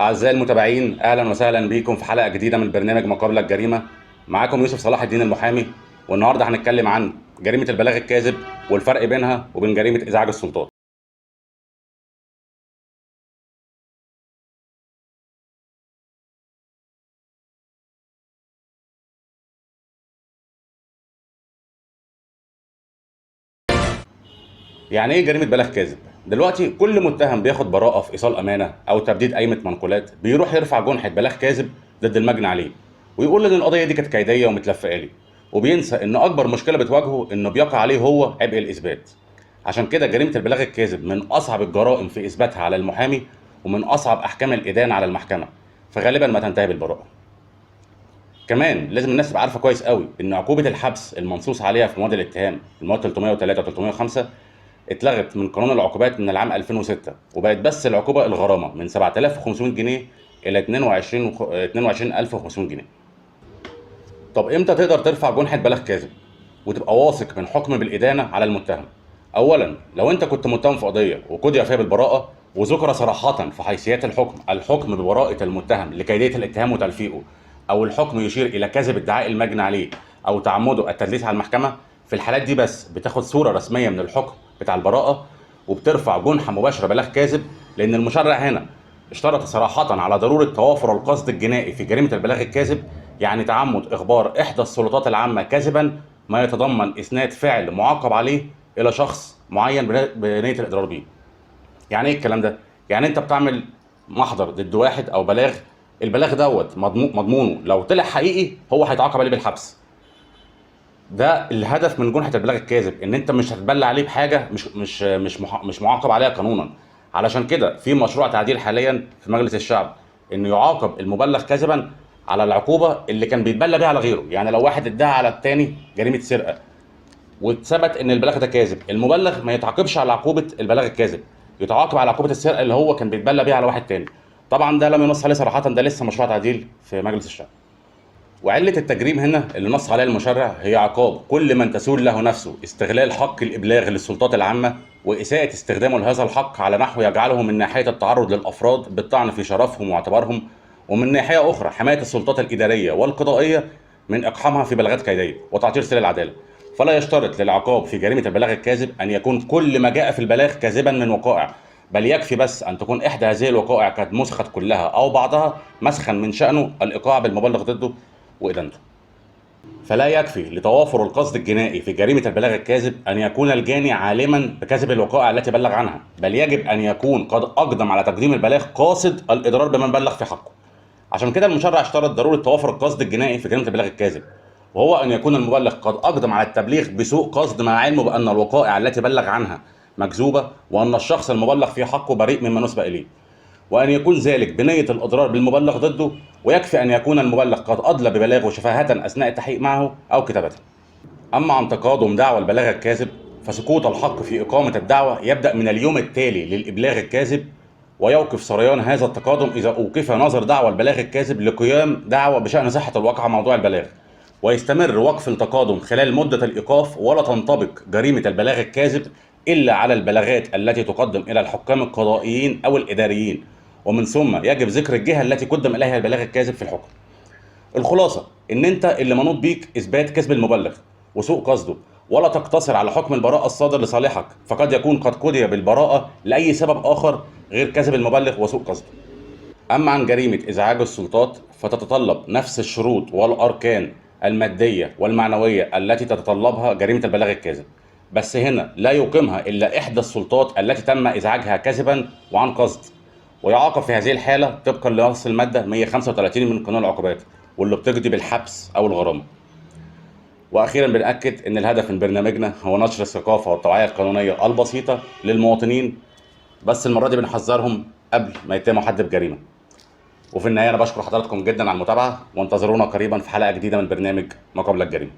أعزائي المتابعين، أهلا وسهلا بيكم في حلقة جديدة من برنامج ما قبل الجريمة. معاكم يوسف صلاح الدين المحامي، والنهارده هنتكلم عن جريمة البلاغ الكاذب والفرق بينها وبين جريمة إزعاج السلطات. يعني إيه جريمة بلاغ كاذب؟ دلوقتي كل متهم بياخد براءة في إيصال أمانة أو تبديد قايمة منقولات بيروح يرفع جنحة بلاغ كاذب ضد المجني عليه، ويقول إن القضية دي كانت كيدية ومتلفقة لي، وبينسى إن أكبر مشكلة بتواجهه إنه بيقع عليه هو عبء الإثبات. عشان كده جريمة البلاغ الكاذب من أصعب الجرائم في إثباتها على المحامي، ومن أصعب أحكام الإدانة على المحكمة، فغالبا ما تنتهي بالبراءة. كمان لازم الناس تبقى عارفة كويس قوي إن عقوبة الحبس المنصوص عليها في مواد الاتهام المواد 303 و 305 اتلغت من قانون العقوبات من العام 2006، وبقت بس العقوبة الغرامة من 7500 جنيه إلى 22500 جنيه. طب إمتى تقدر ترفع جنحة بلاغ كاذب وتبقى واثق من حكم بالإدانة على المتهم؟ أولاً، لو أنت كنت متهم في قضية وقضي فيها بالبراءة وذكر صراحة في حيثيات الحكم ببراءة المتهم لكيدية الاتهام وتلفيقه، أو الحكم يشير إلى كذب ادعاء المجني عليه أو تعمده التدليس على المحكمة، في الحالات دي بس بتاخد صورة رسمية من الحكم بتاع البراءة وبترفع جنحة مباشرة بلاغ كاذب، لأن المشرع هنا اشترط صراحة على ضرورة توافر القصد الجنائي في جريمة البلاغ الكاذب، يعني تعمد إخبار إحدى السلطات العامة كاذبا ما يتضمن إسناد فعل معاقب عليه إلى شخص معين بنية الإضرار به. يعني إيه الكلام ده؟ يعني أنت بتعمل محضر ضد واحد أو بلاغ، البلاغ دوت مضمونه لو طلع حقيقي هو هيتعاقب عليه بالحبس. ده الهدف من جنحة البلاغ الكاذب، ان انت مش هتبلى عليه بحاجه مش معاقب عليها قانونا. علشان كده في مشروع تعديل حاليا في مجلس الشعب انه يعاقب المبلغ كذبا على العقوبه اللي كان بيتبلى بيها على غيره. يعني لو واحد ادعى على التاني جريمه سرقه واتثبت ان البلاغ ده كاذب، المبلغ ما يتعاقبش على عقوبه البلاغ الكاذب، يتعاقب على عقوبه السرقه اللي هو كان بيتبلى بيها على واحد تاني. طبعا ده لم ينص عليه صراحه، ده لسه مشروع تعديل في مجلس الشعب. وعلة التجريم هنا اللي نص عليها المشرع هي عقاب كل من تسول له نفسه استغلال حق الإبلاغ للسلطات العامة وإساءة استخدامه لهذا الحق على نحو يجعله من ناحية التعرض للأفراد بالطعن في شرفهم واعتبارهم، ومن ناحية أخرى حماية السلطات الإدارية والقضائية من إقحامها في بلاغات كيدية وتعطيل سبيل العدالة. فلا يشترط للعقاب في جريمة البلاغ الكاذب أن يكون كل ما جاء في البلاغ كاذبا من وقائع، بل يكفي بس أن تكون إحدى هذه الوقائع قد مسخت كلها أو بعضها مسخا من شأنه الإيقاع بالمبلغ ضده وإدانته. فلا يكفي لتوافر القصد الجنائي في جريمة البلاغ الكاذب أن يكون الجاني عالما بكذب الوقائع التي بلغ عنها، بل يجب أن يكون قد أقدم على تقديم البلاغ قاصد الإضرار بمن بلغ في حقه. عشان كده المشرع اشترط ضرورة توافر القصد الجنائي في جريمة البلاغ الكاذب، وهو أن يكون المبلغ قد أقدم على التبليغ بسوء قصد مع علمه بأن الوقائع التي بلغ عنها مكذوبة، وأن الشخص المبلغ في حقه بريء مما نسب إليه، وأن يكون ذلك بنية الإضرار بالمبلغ ضده. ويكفي أن يكون المبلغ قد أدلى ببلاغه شفاهة أثناء التحقيق معه أو كتابته. أما عن تقادم دعوى البلاغ الكاذب، فسقوط الحق في إقامة الدعوى يبدأ من اليوم التالي للإبلاغ الكاذب، ويوقف سريان هذا التقادم إذا أوقف نظر دعوى البلاغ الكاذب لقيام دعوى بشأن صحة الواقعة موضوع البلاغ، ويستمر وقف التقادم خلال مدة الإيقاف، ولا تنطبق جريمة البلاغ الكاذب إلا على البلاغات التي تقدم إلى الحكام القضائيين أو الإداريين، ومن ثم يجب ذكر الجهة التي قدم إليها البلاغ الكاذب في الحكم. الخلاصة إن أنت اللي منوط بيك إثبات كذب المبلغ وسوء قصده، ولا تقتصر على حكم البراءة الصادر لصالحك، فقد يكون قد قضي بالبراءة لأي سبب آخر غير كذب المبلغ وسوء قصده. أما عن جريمة إزعاج السلطات فتتطلب نفس الشروط والأركان المادية والمعنوية التي تتطلبها جريمة البلاغ الكاذب، بس هنا لا يقيمها إلا إحدى السلطات التي تم إزعاجها كذبا وعن قصد، ويعاقب في هذه الحالة طبقا لنص المادة 135 من قانون العقوبات، واللي بتقضي بالحبس أو الغرامة. وأخيرا بنأكد إن الهدف من برنامجنا هو نشر الثقافة والتوعية القانونية البسيطة للمواطنين، بس المرة دي بنحذرهم قبل ما يتهموا حد بجريمة. وفي النهاية أنا بشكر حضراتكم جدا على المتابعة، وانتظرونا قريبا في حلقة جديدة من برنامج ما قبل الجريمة.